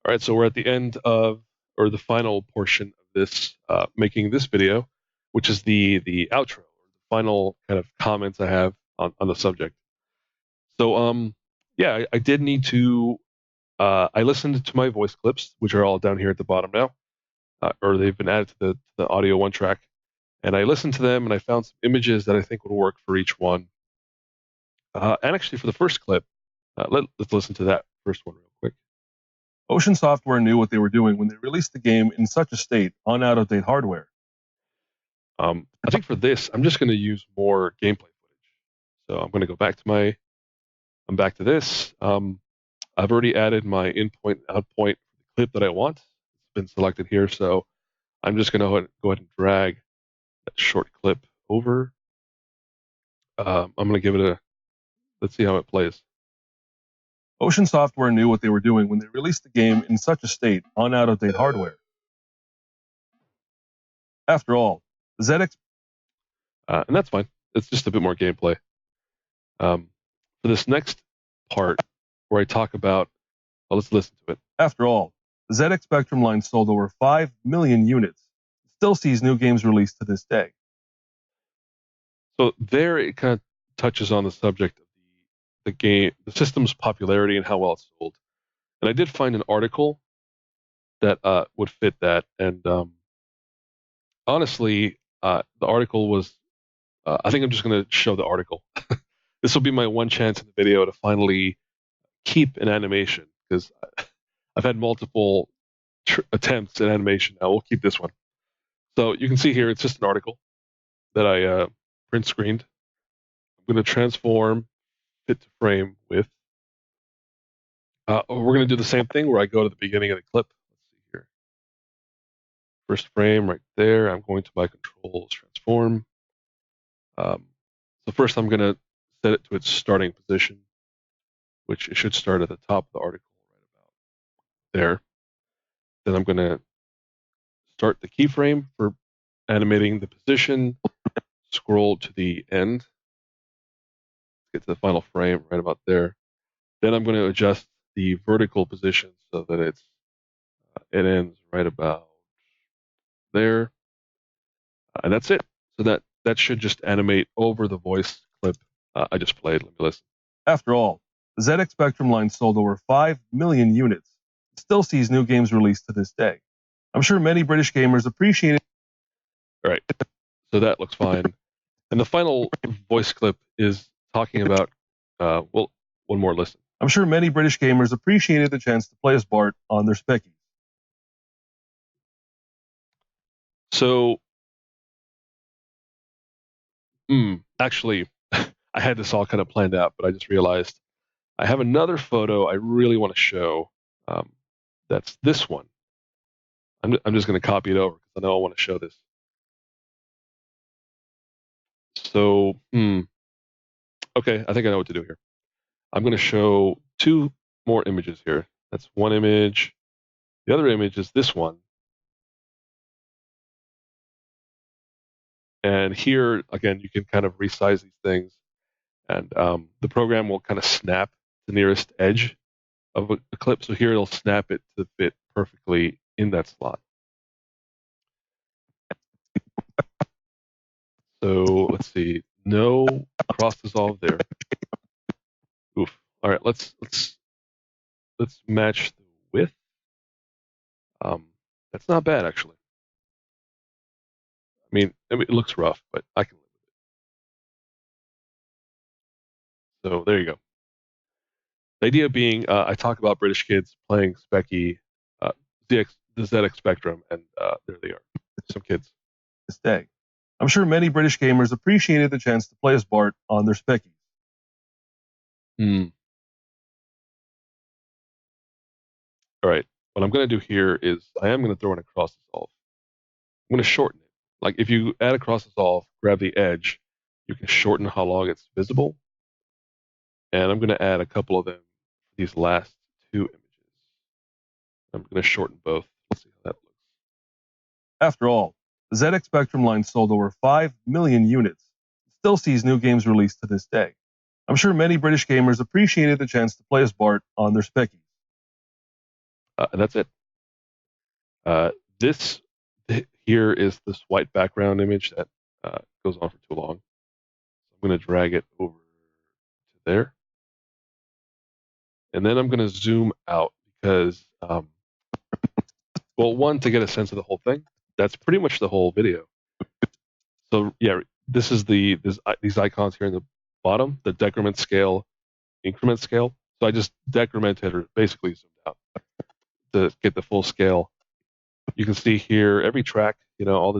All right, so we're at the end of, or the final portion of this, making this video, which is the outro, or the final kind of comments I have on the subject. So, yeah, I did need to. I listened to my voice clips, which are all down here at the bottom now, or they've been added to the audio one track, and I listened to them, and I found some images that I think would work for each one. And actually, for the first clip, let's listen to that first one real quick. Ocean Software knew what they were doing when they released the game in such a state on out-of-date hardware. I think for this, I'm just going to use more gameplay footage. So I'm going to go back to I'm back to this. I've already added my in-point, out-point clip that I want. It's been selected here, so I'm just going to go ahead and drag that short clip over. I'm going to give it let's see how it plays. Ocean Software knew what they were doing when they released the game in such a state on out-of-date hardware. After all, ZX... and that's fine. It's just a bit more gameplay. For this next part, where I talk about... Well, let's listen to it. After all, the ZX Spectrum line sold over 5 million units. It still sees new games released to this day. So there it kind of touches on the subject of the game, the system's popularity and how well it's sold. And I did find an article that would fit that. And honestly, the article was, I think I'm just going to show the article. This will be my one chance in the video to finally keep an animation, because I've had multiple attempts at animation. Now we'll keep this one. So you can see here, it's just an article that I print screened. I'm going to transform fit to frame with. We're going to do the same thing where I go to the beginning of the clip. Let's see here. First frame right there. I'm going to my controls transform. So first I'm going to set it to its starting position, which it should start at the top of the article right about there. Then I'm going to start the keyframe for animating the position, scroll to the end, get to the final frame right about there. Then I'm going to adjust the vertical position so that it ends right about there. And that's it. So that should just animate over the voice clip I just played. Let me listen. After all, the ZX Spectrum line sold over 5 million units. It still sees new games released to this day. I'm sure many British gamers appreciate it. All right, so that looks fine. And the final voice clip is talking about, well, one more listen. I'm sure many British gamers appreciated the chance to play as Bart on their Speckies. So, actually, I had this all kind of planned out, but I just realized I have another photo I really want to show. That's this one. I'm just going to copy it over because I know I want to show this. So, okay, I think I know what to do here. I'm going to show two more images here. That's one image. The other image is this one. And here, again, you can kind of resize these things. And the program will kind of snap the nearest edge of a clip. So here it'll snap it to fit perfectly in that slot. So let's see. No cross dissolve there. Oof. All right, let's match the width. That's not bad actually. I mean, it looks rough, but I can live with it. So there you go. The idea being, I talk about British kids playing Specky, the ZX Spectrum, and there they are, some kids. This day, I'm sure many British gamers appreciated the chance to play as Bart on their Speckies. All right, what I'm going to do here is I am going to throw in a cross dissolve. I'm going to shorten it. Like if you add a cross dissolve, grab the edge, you can shorten how long it's visible. And I'm going to add a couple of them for these last two images. I'm going to shorten both. Let's see how that looks. After all, the ZX Spectrum line sold over 5 million units. It still sees new games released to this day. I'm sure many British gamers appreciated the chance to play as Bart on their Speckies. And that's it. This here is this white background image that goes on for too long. So I'm going to drag it over to there. And then I'm going to zoom out because, well, one, to get a sense of the whole thing. That's pretty much the whole video. So yeah, this is these icons here in the bottom, the decrement scale, increment scale. So I just decremented or basically zoomed out to get the full scale. You can see here every track, all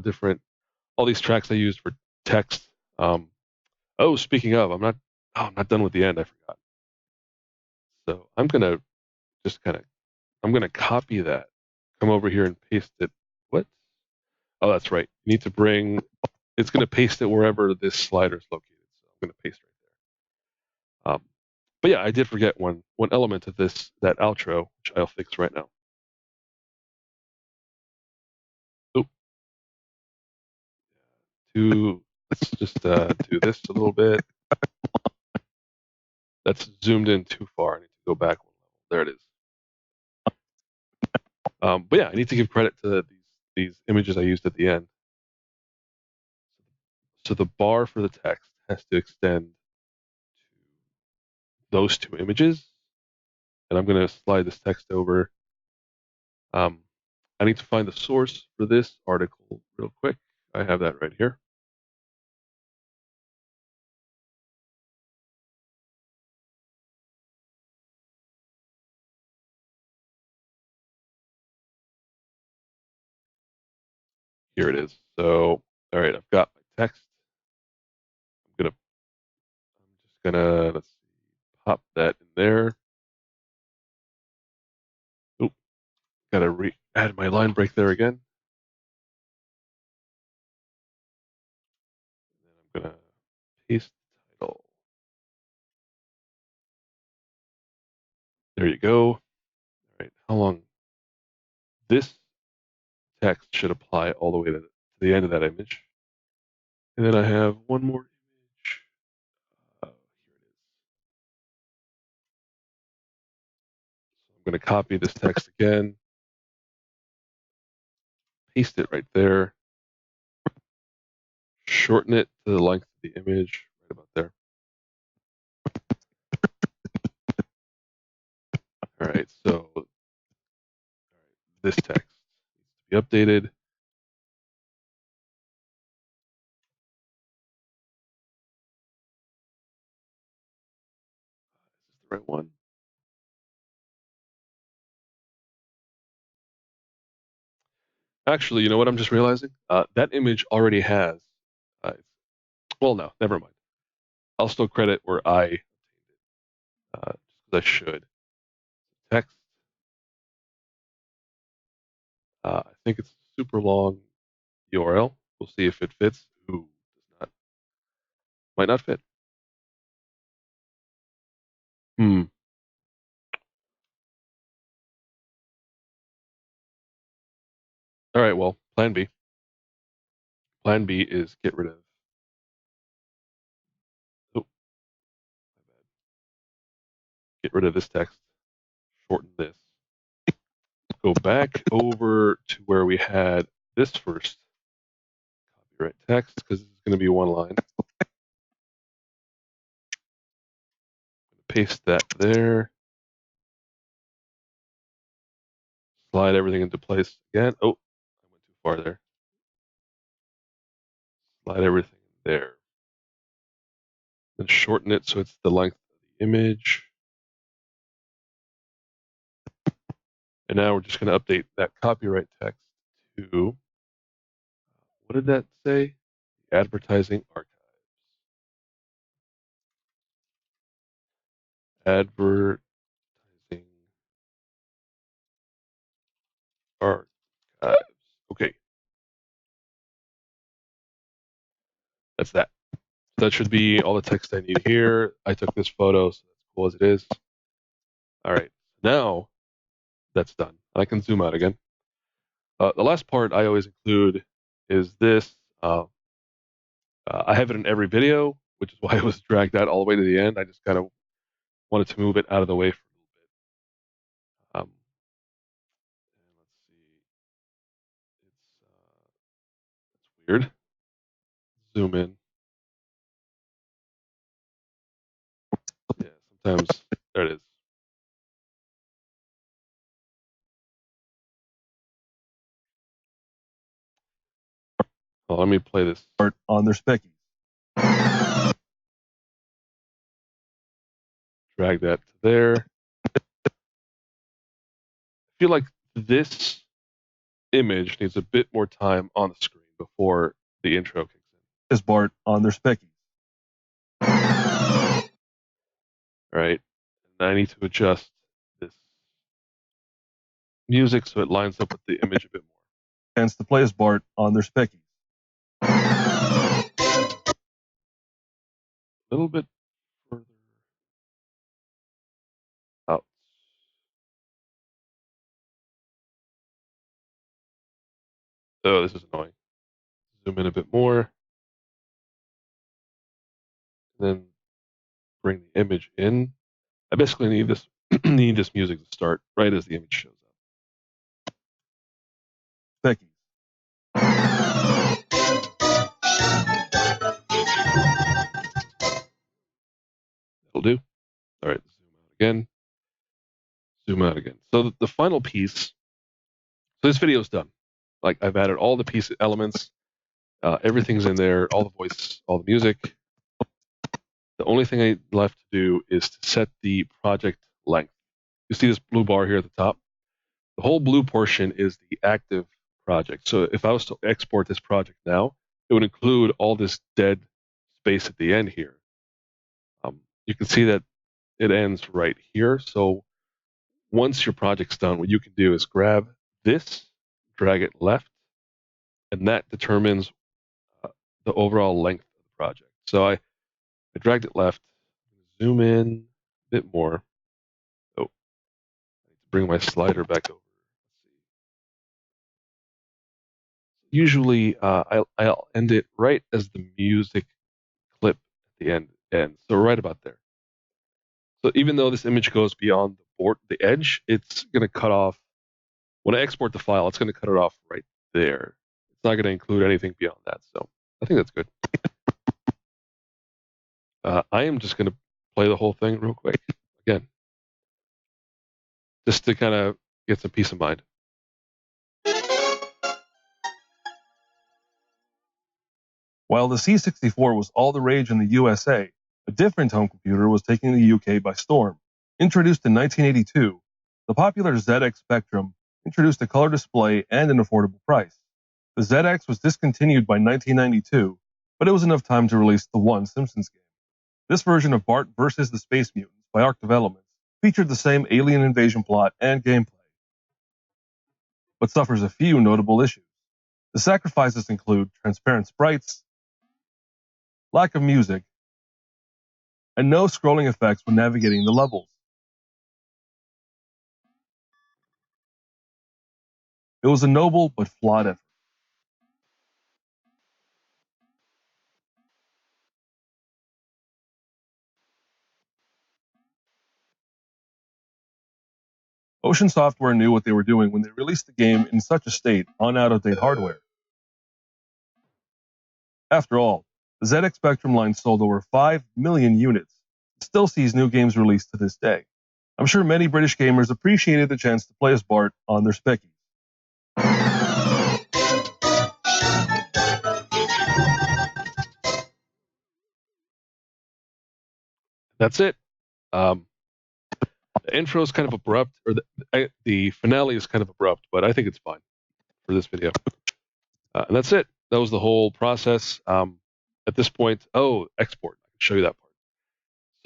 these tracks I used for text. Oh, speaking of, I'm not done with the end. I forgot. So I'm gonna copy that, come over here and paste it. What? Oh, that's right. You need to bring. It's gonna paste it wherever this slider is located. So I'm gonna paste right there. But yeah, I did forget one element of that outro, which I'll fix right now. Oh, let's just do this a little bit. That's zoomed in too far. I need to go back one level. There it is. But yeah, I need to give credit to these images I used at the end. So the bar for the text has to extend to those two images, and I'm going to slide this text over. I need to find the source for this article real quick. I have that right here. Here it is. So, all right, I've got my text. I'm just gonna let's see, pop that in there. Oop, gotta add my line break there again. And then I'm gonna paste the title. There you go. All right, how long? This text should apply all the way to the end of that image. And then I have one more image. Here it is. So I'm going to copy this text again, paste it right there, shorten it to the length of the image, right about there. All right, so this text needs to be updated. Is this the right one? Actually, you know what I'm just realizing? That image already has. Well, no, never mind. I'll still credit where I just because I should. Text. I think it's a super long URL. We'll see if it fits. Ooh, does not. Might not fit. Hmm. All right. Well, plan B. Plan B is get rid of. Oh, my bad. Get rid of this text. Shorten this. Go back over to where we had this first copyright text because it's going to be one line. Paste that there. Slide everything into place again. Oh, I went too far there. Slide everything there. Then shorten it so it's the length of the image. And now we're just going to update that copyright text to, what did that say? Advertising archives. Advertising archives. Okay, that's that. That should be all the text I need here. I took this photo, so that's cool as it is. All right, now that's done. I can zoom out again. The last part I always include is this. I have it in every video, which is why it was dragged out all the way to the end. I just kind of wanted to move it out of the way for a little bit. weird. Zoom in. Yeah, sometimes there it is. Well, let me play this on their speckies. Drag that to there. I feel like this image needs a bit more time on the screen before the intro kicks in. Is Bart on their speckies. Right. And I need to adjust this music so it lines up with the image a bit more. Chance to play as Bart on their speckies. A little bit further out. Oh, this is annoying. Zoom in a bit more. Then bring the image in. I basically need this need this music to start right as the image shows up. Speckies. That'll do. All right, zoom out again. Zoom out again. So the final piece. So this video is done. Like I've added all the piece elements. Everything's in there. All the voice, all the music. The only thing I left to do is to set the project length. You see this blue bar here at the top? The whole blue portion is the active project. So if I was to export this project now, it would include all this dead space at the end here. You can see that it ends right here. So once your project's done, what you can do is grab this, drag it left, and that determines the overall length of the project. So I dragged it left, zoom in a bit more. Oh, I need to bring my slider back over. Usually, I'll end it right as the music clip at the end ends. So right about there. So even though this image goes beyond the board, the edge, it's going to cut off. When I export the file, it's going to cut it off right there. It's not going to include anything beyond that. So I think that's good. I am just going to play the whole thing real quick again, just to kind of get some peace of mind. While the C64 was all the rage in the USA, a different home computer was taking the UK by storm. Introduced in 1982, the popular ZX Spectrum introduced a color display and an affordable price. The ZX was discontinued by 1992, but it was enough time to release the one Simpsons game. This version of Bart vs. the Space Mutants by Arc Developments featured the same alien invasion plot and gameplay, but suffers a few notable issues. The sacrifices include transparent sprites, lack of music, and no scrolling effects when navigating the levels. It was a noble but flawed effort. Ocean Software knew what they were doing when they released the game in such a state on out-of-date hardware. After all, the ZX Spectrum line sold over 5 million units and still sees new games released to this day. I'm sure many British gamers appreciated the chance to play as Bart on their speckies. That's it. The intro is kind of abrupt, or the finale is kind of abrupt, but I think it's fine for this video. And that's it. That was the whole process. At this point, export. I can show you that part.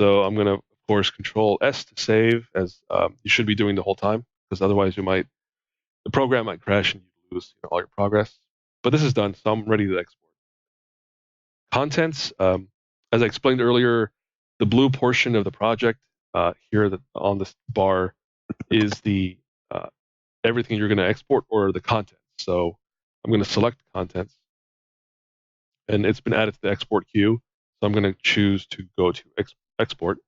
So I'm going to, of course, Control S to save, as you should be doing the whole time, because otherwise the program might crash and you lose all your progress. But this is done, so I'm ready to export. Contents, as I explained earlier, the blue portion of the project here on this bar is the everything you're going to export or the contents. So I'm going to select contents, and it's been added to the export queue. So I'm going to choose to go to export.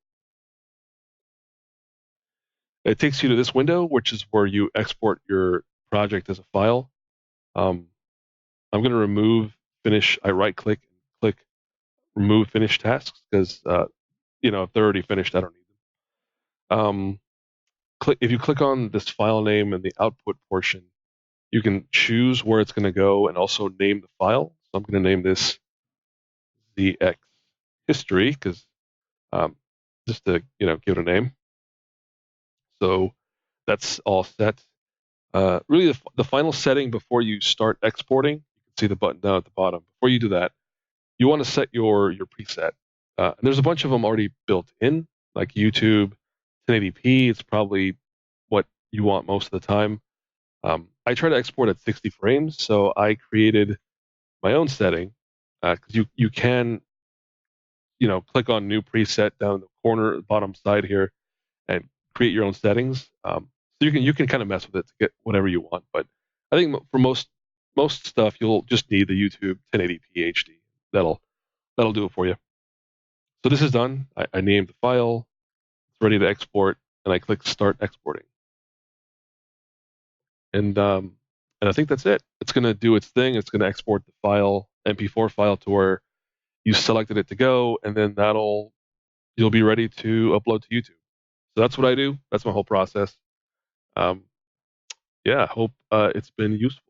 It takes you to this window, which is where you export your project as a file. I'm going to remove finish, I right click and click remove finished tasks because if they're already finished, I don't need them. If you click on this file name in the output portion, you can choose where it's going to go and also name the file. So I'm going to name this ZX history because just to give it a name. So that's all set. Really, the final setting before you start exporting, you can see the button down at the bottom. Before you do that, you want to set your preset. And there's a bunch of them already built in, like YouTube, 1080p. It's probably what you want most of the time. I try to export at 60 frames, so I created my own setting because you can click on new preset down in the corner bottom side here and create your own settings. So you can kind of mess with it to get whatever you want. But I think for most stuff, you'll just need the YouTube 1080p HD. That'll do it for you. So this is done. I named the file. It's ready to export, and I click Start Exporting. And I think that's it. It's going to do its thing. It's going to export the file, MP4 file, to where you selected it to go, and then you'll be ready to upload to YouTube. So that's what I do. That's my whole process. Yeah, hope it's been useful.